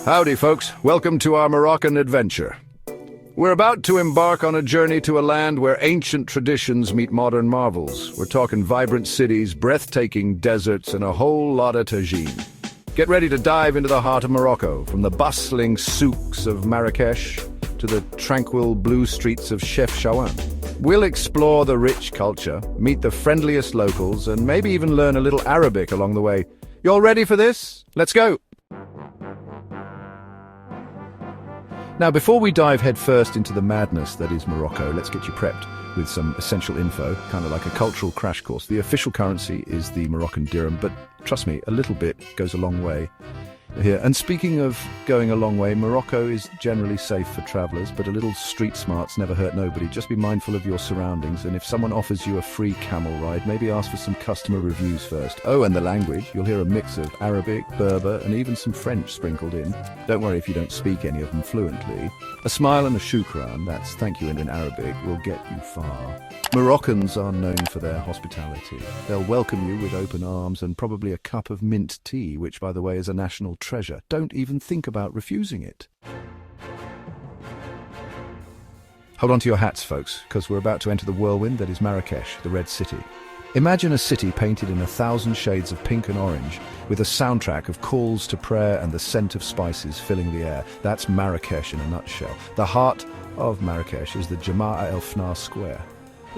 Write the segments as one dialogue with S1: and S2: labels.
S1: Howdy, folks. Welcome to our Moroccan adventure. We're about to embark on a journey to a land where ancient traditions meet modern marvels. We're talking vibrant cities, breathtaking deserts, and a whole lot of tagine. Get ready to dive into the heart of Morocco, from the bustling souks of Marrakesh to the tranquil blue streets of Chefchaouen. We'll explore the rich culture, meet the friendliest locals, and maybe even learn a little Arabic along the way. You all ready for this? Let's go! Now, before we dive headfirst into the madness that is Morocco, let's get you prepped with some essential info, kind of like a cultural crash course. The official currency is the Moroccan dirham, but trust me, a little bit goes a long way here. And speaking of going a long way, Morocco is generally safe for travelers, but a little street smarts never hurt nobody. Just be mindful of your surroundings, and if someone offers you a free camel ride, maybe ask for some customer reviews first. Oh, and the language. You'll hear a mix of Arabic, Berber, and even some French sprinkled in. Don't worry if you don't speak any of them fluently. A smile and a shukran, that's thank you in Arabic, will get you far. Moroccans are known for their hospitality. They'll welcome you with open arms and probably a cup of mint tea, which, by the way, is a national treasure. Don't even think about refusing it. Hold on to your hats, folks, because we're about to enter the whirlwind that is Marrakesh, the Red City. Imagine a city painted in 1,000 shades of pink and orange, with a soundtrack of calls to prayer and the scent of spices filling the air. That's Marrakesh in a nutshell. The heart of Marrakesh is the Jama'a El Fnar Square.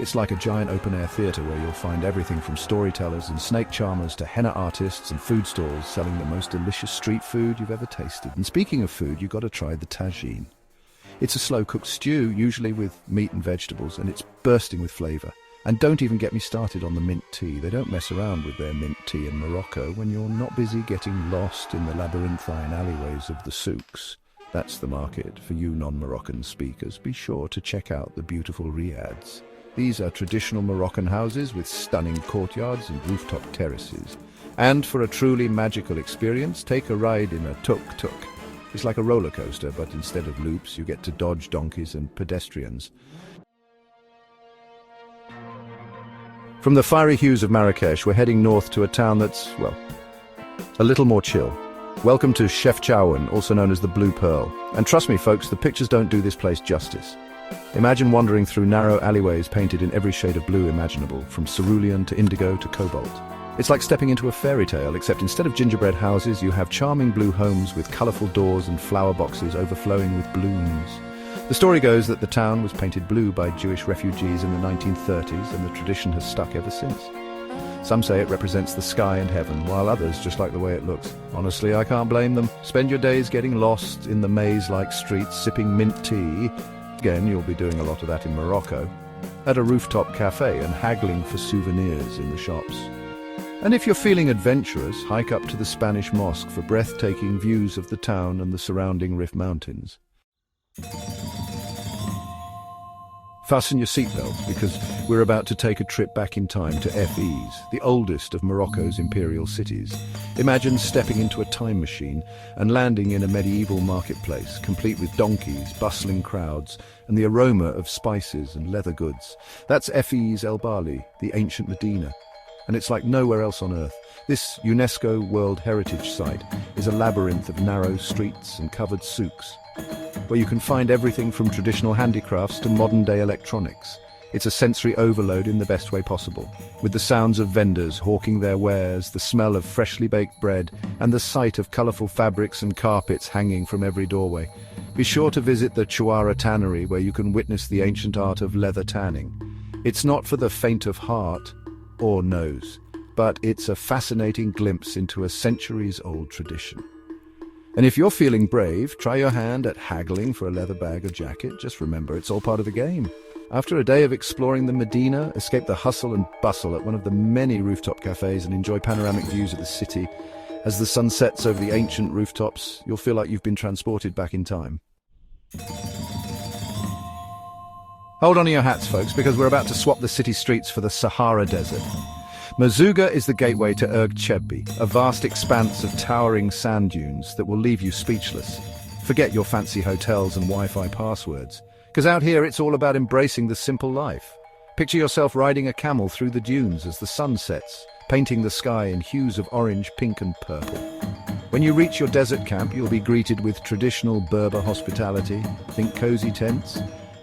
S1: It's like a giant open-air theatre where you'll find everything from storytellers and snake charmers to henna artists and food stalls selling the most delicious street food you've ever tasted. And speaking of food, you've got to try the tagine. It's a slow-cooked stew, usually with meat and vegetables, and it's bursting with flavour. And don't even get me started on the mint tea. They don't mess around with their mint tea in Morocco when you're not busy getting lost in the labyrinthine alleyways of the souks. That's the market for you non-Moroccan speakers. Be sure to check out the beautiful riads. These are traditional Moroccan houses with stunning courtyards and rooftop terraces. And for a truly magical experience, take a ride in a tuk-tuk. It's like a roller coaster, but instead of loops, you get to dodge donkeys and pedestrians. From the fiery hues of Marrakesh, we're heading north to a town that's, well, a little more chill. Welcome to Chefchaouen, also known as the Blue Pearl. And trust me, folks, the pictures don't do this place justice. Imagine wandering through narrow alleyways painted in every shade of blue imaginable, from cerulean to indigo to cobalt. It's like stepping into a fairy tale, except instead of gingerbread houses, you have charming blue homes with colourful doors and flower boxes overflowing with blooms. The story goes that the town was painted blue by Jewish refugees in the 1930s, and the tradition has stuck ever since. Some say it represents the sky and heaven, while others just like the way it looks. Honestly, I can't blame them. Spend your days getting lost in the maze-like streets, sipping mint tea. Again, you'll be doing a lot of that in Morocco, at a rooftop cafe and haggling for souvenirs in the shops. And if you're feeling adventurous, hike up to the Spanish mosque for breathtaking views of the town and the surrounding Rif Mountains. Fasten your seatbelts, because we're about to take a trip back in time to Fes, the oldest of Morocco's imperial cities. Imagine stepping into a time machine and landing in a medieval marketplace, complete with donkeys, bustling crowds, and the aroma of spices and leather goods. That's Fes El Bali, the ancient Medina, and it's like nowhere else on earth. This UNESCO World Heritage Site is a labyrinth of narrow streets and covered souks, where you can find everything from traditional handicrafts to modern-day electronics. It's a sensory overload in the best way possible, with the sounds of vendors hawking their wares, the smell of freshly baked bread, and the sight of colourful fabrics and carpets hanging from every doorway. Be sure to visit the Chouara tannery, where you can witness the ancient art of leather tanning. It's not for the faint of heart or nose, but it's a fascinating glimpse into a centuries-old tradition. And if you're feeling brave, try your hand at haggling for a leather bag or jacket. Just remember, it's all part of the game. After a day of exploring the Medina, escape the hustle and bustle at one of the many rooftop cafes and enjoy panoramic views of the city. As the sun sets over the ancient rooftops, you'll feel like you've been transported back in time. Hold on to your hats, folks, because we're about to swap the city streets for the Sahara Desert. Amazigh is the gateway to Erg Chebbi, a vast expanse of towering sand dunes that will leave you speechless. Forget your fancy hotels and Wi-Fi passwords, because out here it's all about embracing the simple life. Picture yourself riding a camel through the dunes as the sun sets, painting the sky in hues of orange, pink and purple. When you reach your desert camp, you'll be greeted with traditional Berber hospitality. Think cozy tents,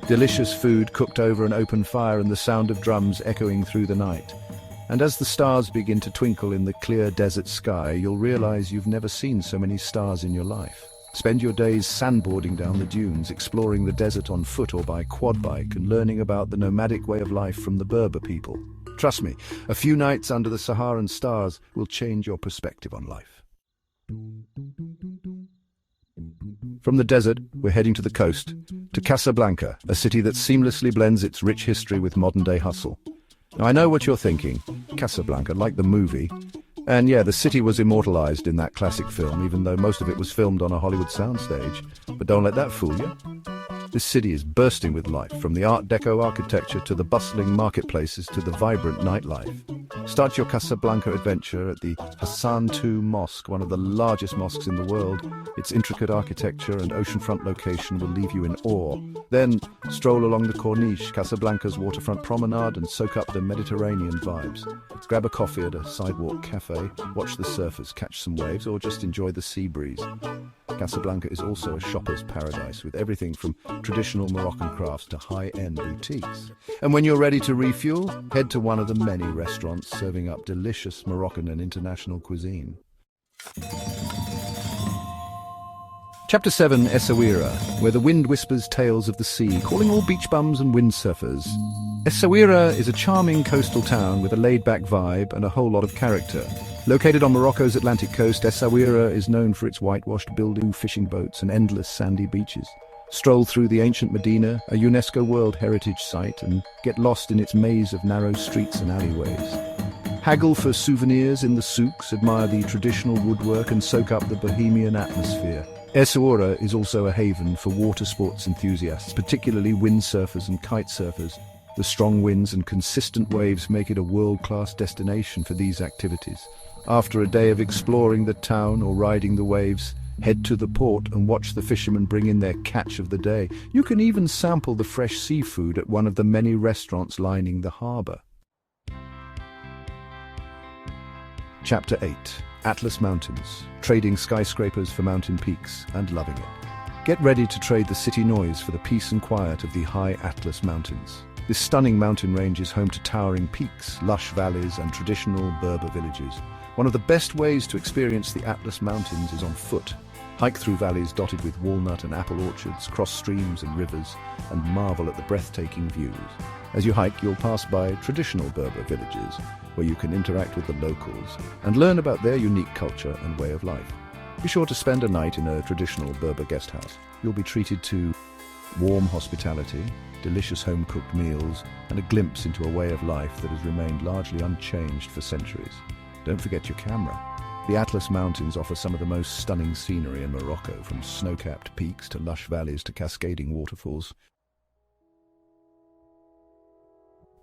S1: delicious food cooked over an open fire and the sound of drums echoing through the night. And as the stars begin to twinkle in the clear desert sky, you'll realize you've never seen so many stars in your life. Spend your days sandboarding down the dunes, exploring the desert on foot or by quad bike, and learning about the nomadic way of life from the Berber people. Trust me, a few nights under the Saharan stars will change your perspective on life. From the desert, we're heading to the coast, to Casablanca, a city that seamlessly blends its rich history with modern-day hustle. Now, I know what you're thinking. Casablanca, like the movie. And yeah, the city was immortalized in that classic film, even though most of it was filmed on a Hollywood soundstage. But don't let that fool you. This city is bursting with life, from the Art Deco architecture to the bustling marketplaces to the vibrant nightlife. Start your Casablanca adventure at the Hassan II Mosque, one of the largest mosques in the world. Its intricate architecture and oceanfront location will leave you in awe. Then stroll along the Corniche, Casablanca's waterfront promenade, and soak up the Mediterranean vibes. Grab a coffee at a sidewalk cafe, watch the surfers catch some waves, or just enjoy the sea breeze. Casablanca is also a shopper's paradise, with everything from traditional Moroccan crafts to high-end boutiques. And when you're ready to refuel, head to one of the many restaurants serving up delicious Moroccan and international cuisine. Chapter 7, Essaouira, where the wind whispers tales of the sea, calling all beach bums and windsurfers. Essaouira is a charming coastal town with a laid-back vibe and a whole lot of character. Located on Morocco's Atlantic coast, Essaouira is known for its whitewashed buildings, fishing boats, and endless sandy beaches. Stroll through the ancient Medina, a UNESCO World Heritage Site, and get lost in its maze of narrow streets and alleyways. Haggle for souvenirs in the souks, admire the traditional woodwork, and soak up the bohemian atmosphere. Essaouira is also a haven for water sports enthusiasts, particularly windsurfers and kite surfers. The strong winds and consistent waves make it a world-class destination for these activities. After a day of exploring the town or riding the waves, head to the port and watch the fishermen bring in their catch of the day. You can even sample the fresh seafood at one of the many restaurants lining the harbour. Chapter 8. Atlas Mountains, trading skyscrapers for mountain peaks and loving it. Get ready to trade the city noise for the peace and quiet of the high Atlas Mountains. This stunning mountain range is home to towering peaks, lush valleys, and traditional Berber villages. One of the best ways to experience the Atlas Mountains is on foot. Hike through valleys dotted with walnut and apple orchards, cross streams and rivers, and marvel at the breathtaking views. As you hike, you'll pass by traditional Berber villages, where you can interact with the locals and learn about their unique culture and way of life. Be sure to spend a night in a traditional Berber guest house. You'll be treated to warm hospitality, delicious home-cooked meals, and a glimpse into a way of life that has remained largely unchanged for centuries. Don't forget your camera. The Atlas Mountains offer some of the most stunning scenery in Morocco, from snow-capped peaks to lush valleys to cascading waterfalls.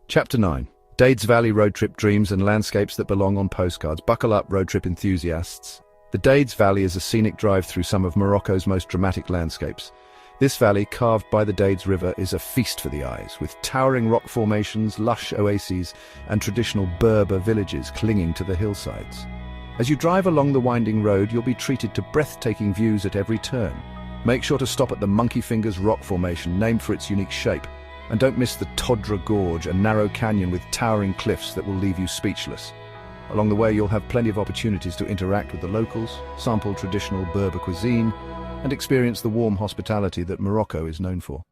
S1: Chapter 9. Dades Valley road trip dreams and landscapes that belong on postcards. Buckle up, road trip enthusiasts. The Dades Valley is a scenic drive through some of Morocco's most dramatic landscapes. This valley, carved by the Dades River, is a feast for the eyes, with towering rock formations, lush oases, and traditional Berber villages clinging to the hillsides. As you drive along the winding road, you'll be treated to breathtaking views at every turn. Make sure to stop at the Monkey Fingers rock formation, named for its unique shape. And don't miss the Todra Gorge, a narrow canyon with towering cliffs that will leave you speechless. Along the way, you'll have plenty of opportunities to interact with the locals, sample traditional Berber cuisine, and experience the warm hospitality that Morocco is known for.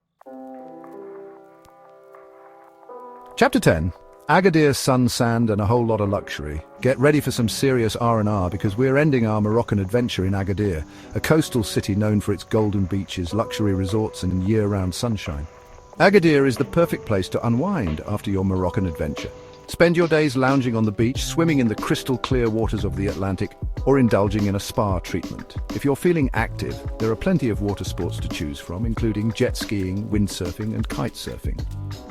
S1: Chapter 10. Agadir, sun, sand, and a whole lot of luxury. Get ready for some serious R&R because we're ending our Moroccan adventure in Agadir, a coastal city known for its golden beaches, luxury resorts, and year-round sunshine. Agadir is the perfect place to unwind after your Moroccan adventure. Spend your days lounging on the beach, swimming in the crystal-clear waters of the Atlantic, or indulging in a spa treatment. If you're feeling active, there are plenty of water sports to choose from, including jet skiing, windsurfing, and kite surfing.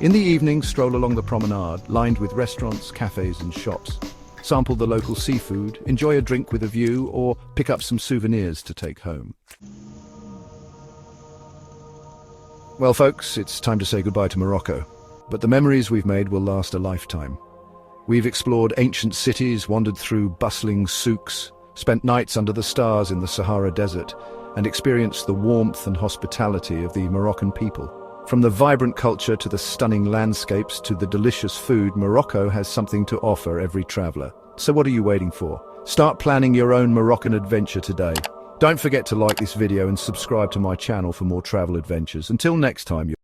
S1: In the evening, stroll along the promenade, lined with restaurants, cafes, and shops. Sample the local seafood, enjoy a drink with a view, or pick up some souvenirs to take home. Well, folks, it's time to say goodbye to Morocco, but the memories we've made will last a lifetime. We've explored ancient cities, wandered through bustling souks, spent nights under the stars in the Sahara Desert, and experienced the warmth and hospitality of the Moroccan people. From the vibrant culture to the stunning landscapes to the delicious food, Morocco has something to offer every traveler. So what are you waiting for? Start planning your own Moroccan adventure today. Don't forget to like this video and subscribe to my channel for more travel adventures. Until next time.